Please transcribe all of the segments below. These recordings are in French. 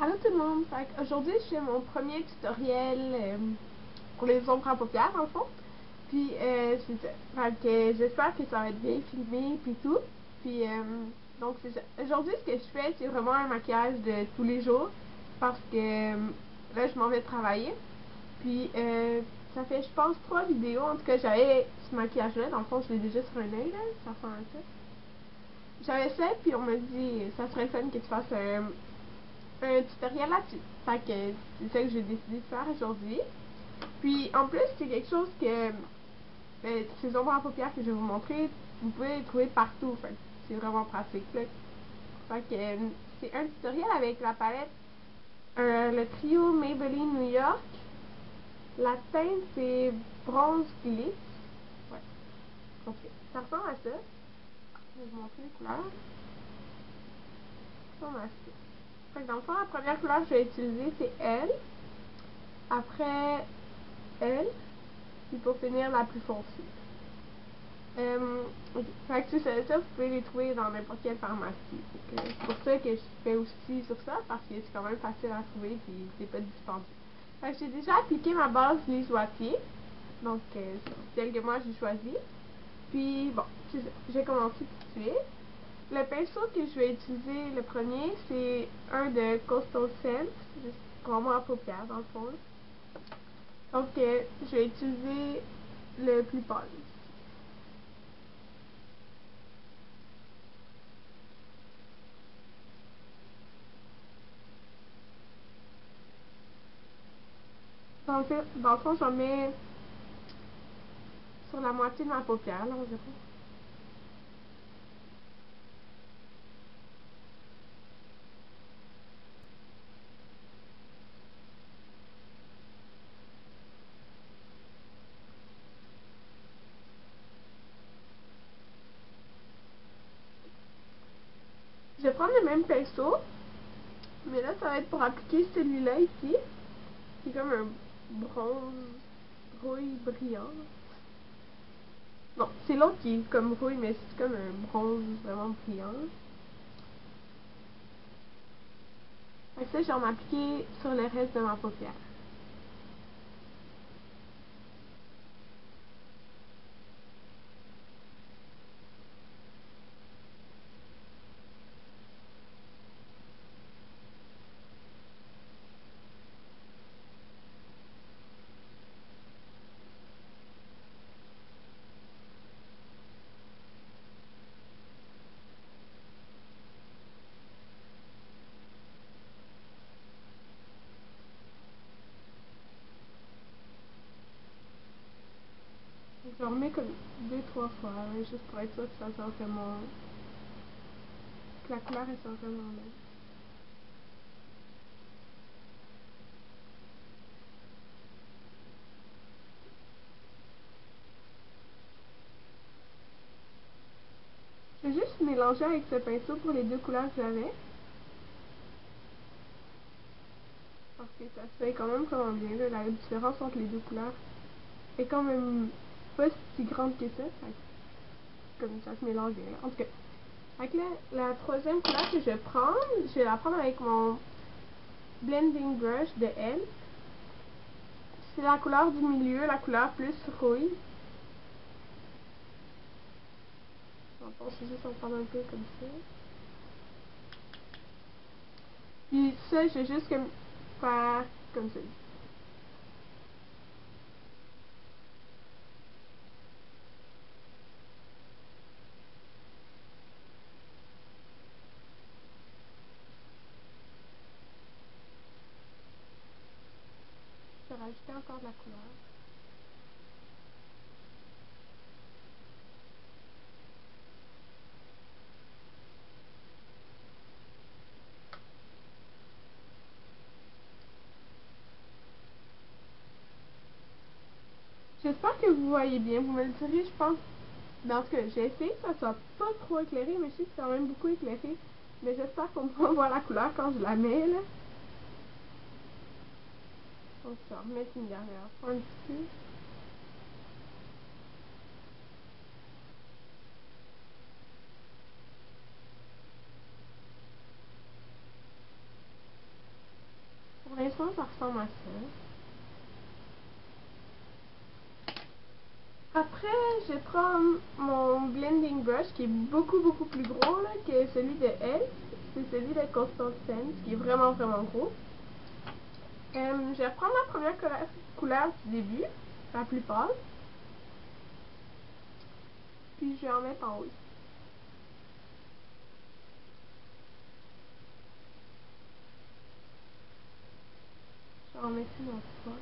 Allô tout le monde, aujourd'hui je fais mon premier tutoriel pour les ombres à paupières dans le fond. Puis c'est ça. J'espère que ça va être bien filmé puis tout. Puis donc c'est ça. Aujourd'hui ce que je fais c'est vraiment un maquillage de tous les jours parce que là je m'en vais travailler. Puis ça fait je pense 3 vidéos. En tout cas j'avais ce maquillage là, dans le fond je l'ai déjà sur un œil là, ça ressemble à ça. J'avais ça puis on m'a dit ça serait fun que tu fasses un tutoriel là-dessus. Fait que c'est ça que j'ai décidé de faire aujourd'hui. Puis en plus, c'est quelque chose que ces ombres à paupières que je vais vous montrer, vous pouvez les trouver partout. Fait que c'est vraiment pratique. Là. Fait que c'est un tutoriel avec la palette, le trio Maybelline New York. La teinte c'est bronze glitz. Ouais. Donc ça ressemble à ça. Je vais vous montrer les couleurs. Ça ressemble à ça. Fait que dans le fond, la première couleur que je vais utiliser c'est elle. Après elle. Puis pour finir, la plus foncée. Okay. Fait que ça, vous pouvez les trouver dans n'importe quelle pharmacie. C'est pour ça que je fais aussi sur ça, parce que c'est quand même facile à trouver et c'est pas dispendieux. Fait que j'ai déjà appliqué ma base lisse Wattier. Donc, c'est celle que moi j'ai choisie. Puis, bon, c'est ça. J'ai commencé tout de suite. Le pinceau que je vais utiliser, le premier, c'est un de Coastal Scent. C'est vraiment à paupières, dans le fond. Donc, je vais utiliser le plus pâle. Dans le fond, j'en mets sur la moitié de ma paupière, là, environ. Je vais prendre le même pinceau, mais là, ça va être pour appliquer celui-là ici, qui est comme un bronze rouille brillant. Non, c'est l'autre qui est comme rouille, mais c'est comme un bronze vraiment brillant. Fait que ça, je vais m'appliquer sur le reste de ma paupière. Je le remets comme 2-3 fois, hein, juste pour être sûr que ça sort vraiment... que la couleur elle sort vraiment bien. Je vais juste mélanger avec ce pinceau pour les deux couleurs que j'avais. Parce que ça se fait quand même vraiment bien, là, la différence entre les deux couleurs est quand même pas si grande que ça. Comme ça se mélange bien. En tout cas, avec la troisième couleur que je vais prendre, je vais la prendre avec mon blending brush de Elle. C'est la couleur du milieu, la couleur plus rouille. Je vais juste en prendre un peu comme ça. Puis ça, je vais juste comme faire comme ça. Je vais rajouter encore de la couleur. J'espère que vous voyez bien. Vous me le direz, je pense. Dans ce que j'ai essayé que ça soit pas trop éclairé, mais je sais que c'est quand même beaucoup éclairé. Mais j'espère qu'on pourra voir la couleur quand je la mets là. Donc je vais remettre une dernière fois un petit peu. Pour l'instant, ça ressemble à ça. Après, je vais prendre mon blending brush qui est beaucoup plus gros là, que celui de Elle. C'est celui de Constant Sense qui est vraiment gros. Je vais reprendre la première couleur du début, la plus pâle. Puis je vais en mettre en haut. Je vais en mettre une autre fois.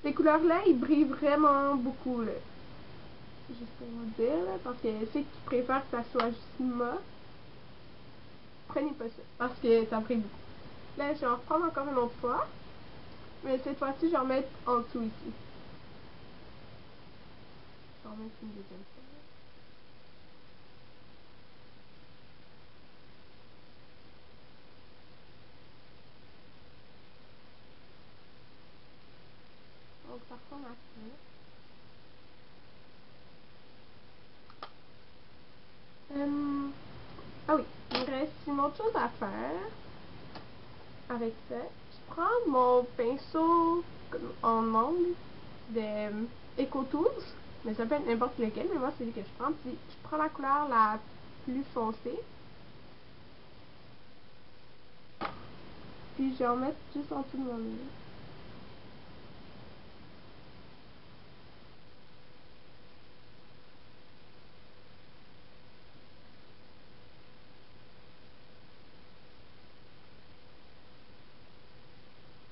Ces couleurs-là, ils brillent vraiment beaucoup, là. Juste pour vous dire, là, parce que ceux qui préfèrent que ça soit juste mat, prenez pas ça, parce que ça brille beaucoup. Là, je vais en reprendre encore une autre fois, mais cette fois-ci, je vais en mettre en dessous ici. Je vais en mettre une deuxième fois. Donc, ça ressemble à ça. Ah oui, il me reste une autre chose à faire avec ça. Je prends mon pinceau en ongle de Eco Tools, mais ça peut être n'importe lequel, mais moi c'est lui que je prends. Puis je prends la couleur la plus foncée. Puis je vais en mettre juste en dessous de mon nez.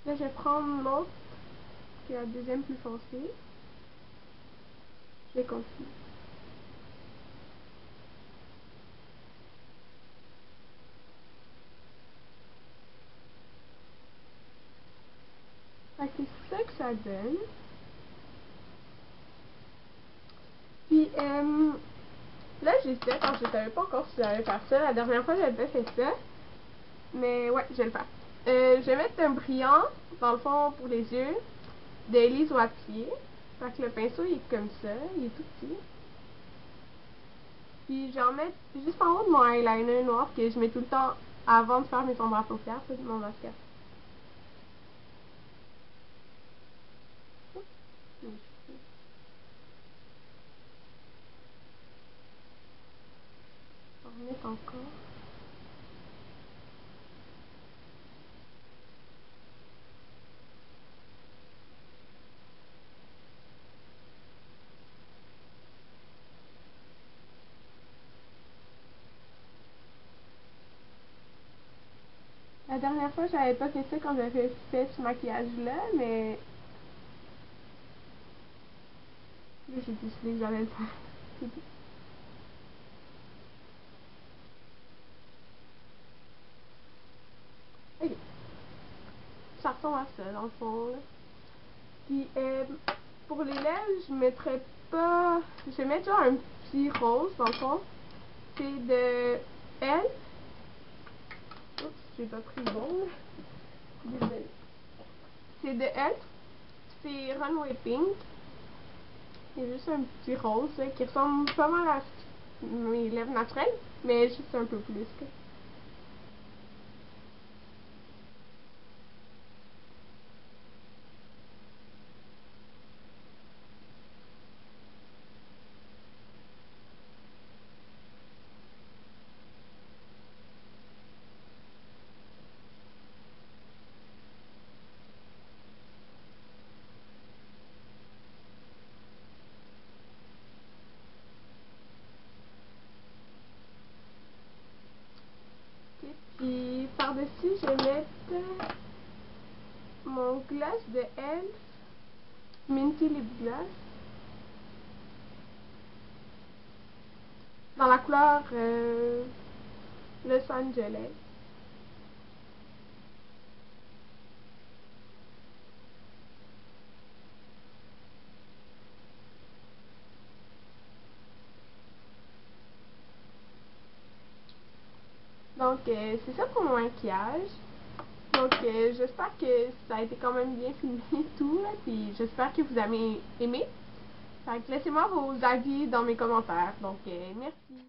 Là, je vais prendre l'autre, qui est la deuxième plus foncée. Je vais continuer. Fait que c'est ça que ça donne. Puis, là, j'hésitais parce que je savais pas encore si j'allais faire ça. La dernière fois, j'avais pas fait ça. Mais ouais, je vais le faire. Je vais mettre un brillant, dans le fond, pour les yeux, d'Elise Wapier. Fait que le pinceau, il est comme ça. Il est tout petit. Puis, je vais en mettre juste en haut de mon eyeliner noir que je mets tout le temps avant de faire mes ombres à paupières. C'est mon mascara. Je vais en mettre encore. La dernière fois, j'avais pas fait ça quand j'avais fait ce maquillage-là, mais là, j'ai décidé que j'allais le faire. Ok. Ça ressemble à ça, dans le fond, là. Puis, pour les lèvres, je mettrais pas... Je vais mettre genre un petit rose, dans le fond. C'est de Elle. Oups, j'ai pas pris le bon. Désolée. C'est de Elle. C'est Runway Pink. C'est juste un petit rose là, qui ressemble pas mal à mes lèvres naturelles, mais juste un peu plus. Puis par-dessus, je vais mettre mon gloss de Elle, Minty Lip Gloss, dans la couleur Los Angeles. Donc, c'est ça pour mon maquillage. Donc, j'espère que ça a été quand même bien filmé et tout, là, puis j'espère que vous avez aimé. Fait que laissez-moi vos avis dans mes commentaires. Donc, merci.